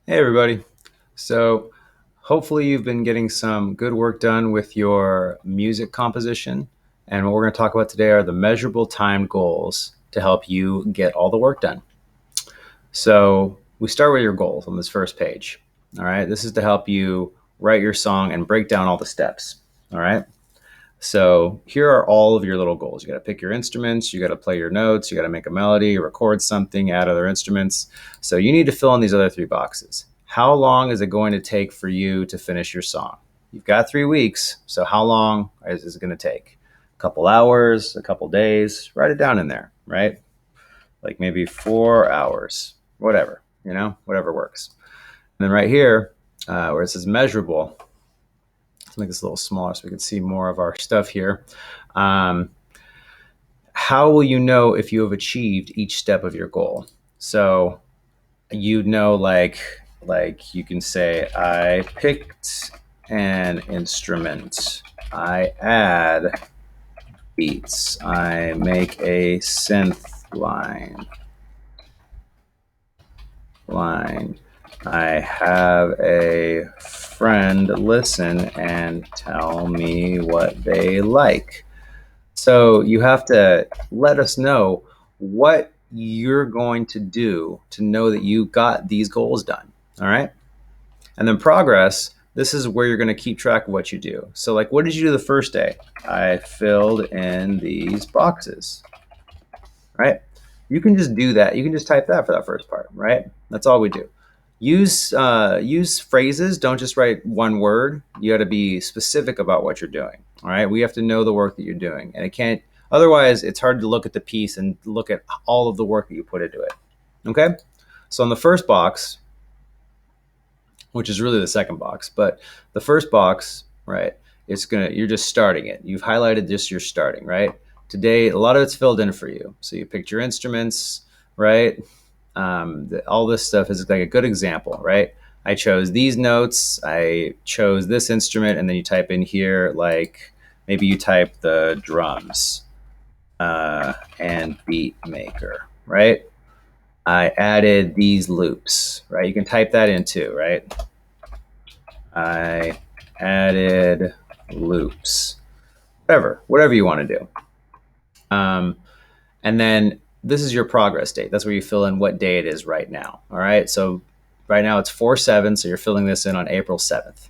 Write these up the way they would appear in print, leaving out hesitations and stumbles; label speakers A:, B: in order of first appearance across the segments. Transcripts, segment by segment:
A: Hey, everybody. So, hopefully, you've been getting some good work done with your music composition. And what we're going to talk about today are the measurable timed goals to help you get all the work done. So, we start with your goals on this first page. All right. This is to help you write your song and break down all the steps. All right. So here are all of your little goals. You got to pick your instruments, you got to play your notes, you got to make a melody, record something, add other instruments. So you need to fill in these other three boxes. How long is it going to take for you to finish your song? You've got 3 weeks. So how long is it going to take? A couple hours, a couple days. Write it down in there, right? Like maybe 4 hours, whatever, whatever works. And then right here, where it says measurable, let's make this a little smaller so we can see more of our stuff here. Um, how will you know if you have achieved each step of your goal? So you know, like you can say, I picked an instrument, I add beats, I make a synth line. I have a friend listen and tell me what they like. So you have to let us know what you're going to do to know that you got these goals done. All right. And then progress, this is where you're going to keep track of what you do. So, like, what did you do the first day? I filled in these boxes, right? You can just do that. You can just type that for that first part, right? That's all we do. Use phrases. Don't just write one word. You got to be specific about what you're doing. All right. We have to know the work that you're doing, and it can't. Otherwise, it's hard to look at the piece and look at all of the work that you put into it. Okay. So on the first box, which is really the second box, but the first box, right? You're just starting it. You've highlighted just your starting, right? Today, a lot of it's filled in for you. So you picked your instruments, right? All this stuff is like a good example, right? I chose these notes, I chose this instrument, and then you type in here, like maybe you type the drums and beat maker, right? I added these loops, right? You can type that in too, right? I added loops, whatever you want to do. And then this is your progress date. That's where you fill in what day it is right now. All right. So right now it's 4/7. So you're filling this in on April 7th.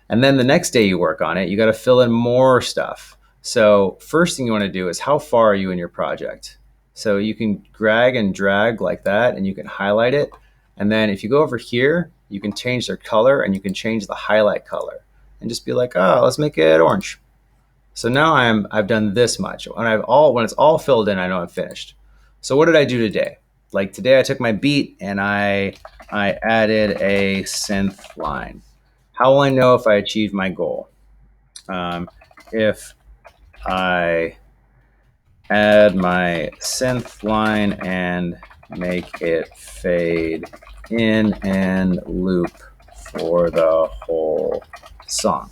A: And then the next day you work on it, you got to fill in more stuff. So first thing you want to do is how far are you in your project? So you can drag and drag like that and you can highlight it. And then if you go over here, you can change their color and you can change the highlight color and just be like, oh, let's make it orange. So now I've done this much. When it's all filled in, I know I'm finished. So what did I do today? Like today I took my beat and I added a synth line. How will I know if I achieved my goal? If I add my synth line and make it fade in and loop for the whole song,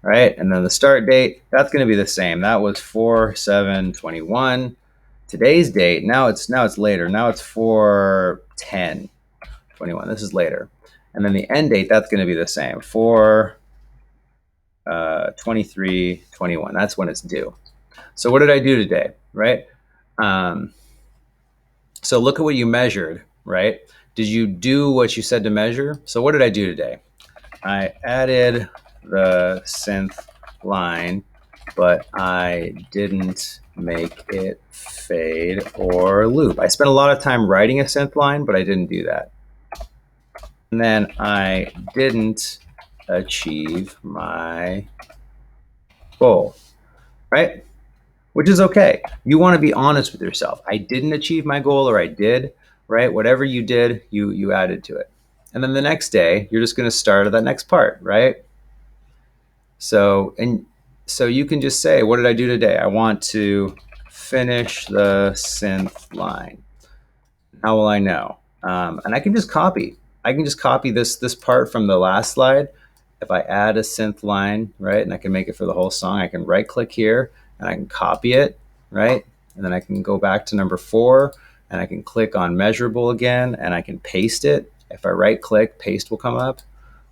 A: right? And then the start date, that's going to be the same. That was 4/7/21. Today's date, now it's later. Now it's 4/10/21. This is later. And then the end date, that's going to be the same. 4/23/21. That's when it's due. So what did I do today, right? Um, so look at what you measured, right? Did you do what you said to measure? So what did I do today? I added the synth line, but I didn't make it fade or loop. I spent a lot of time writing a synth line, but I didn't do that. And then I didn't achieve my goal, right? Which is okay. You want to be honest with yourself. I didn't achieve my goal or I did, right? Whatever you did, you added to it. And then the next day, you're just going to start at that next part, right? So you can just say, what did I do today? I want to finish the synth line. How will I know? And I can just copy. I can just copy this part from the last slide. If I add a synth line, right, and I can make it for the whole song, I can right click here and I can copy it, right? And then I can go back to number 4 and I can click on measurable again and I can paste it If I right click, paste will come up,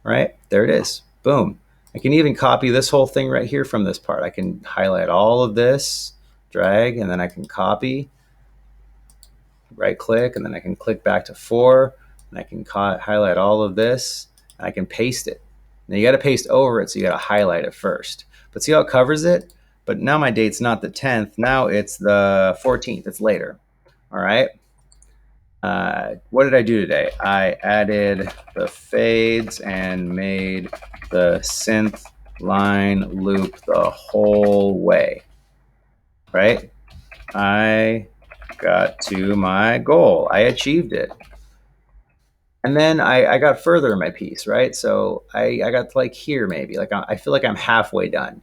A: right? There it is. Boom. I can even copy this whole thing right here from this part. I can highlight all of this, drag, and then I can copy, right click, and then I can click back to 4, and I can highlight all of this, and I can paste it. Now you got to paste over it, so you got to highlight it first. But see how it covers it? But now my date's not the 10th, now it's the 14th, it's later. All right. What did I do today? I added the fades and made the synth line loop the whole way, right? I got to my goal. I achieved it. And then I got further in my piece, right? So I got to like here maybe. Like I feel like I'm halfway done.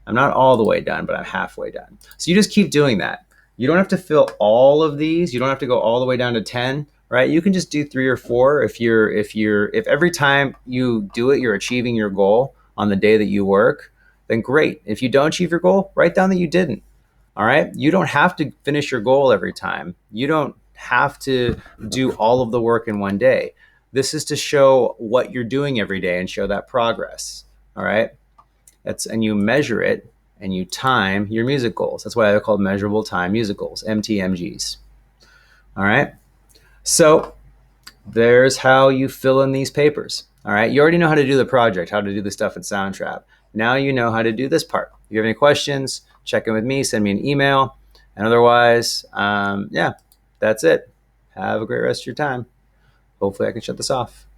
A: I'm not all the way done, but I'm halfway done. So you just keep doing that. You don't have to fill all of these. You don't have to go all the way down to 10, right? You can just do 3 or 4 if every time you do it you're achieving your goal on the day that you work, then great. If you don't achieve your goal, write down that you didn't. All right? You don't have to finish your goal every time. You don't have to do all of the work in one day. This is to show what you're doing every day and show that progress. All right? And you measure it and you time your music goals. That's why they're called measurable time music goals, MTMGs. All right. So there's how you fill in these papers. All right. You already know how to do the project, how to do the stuff in Soundtrap. Now you know how to do this part. If you have any questions, check in with me, send me an email. And otherwise, yeah, that's it. Have a great rest of your time. Hopefully I can shut this off.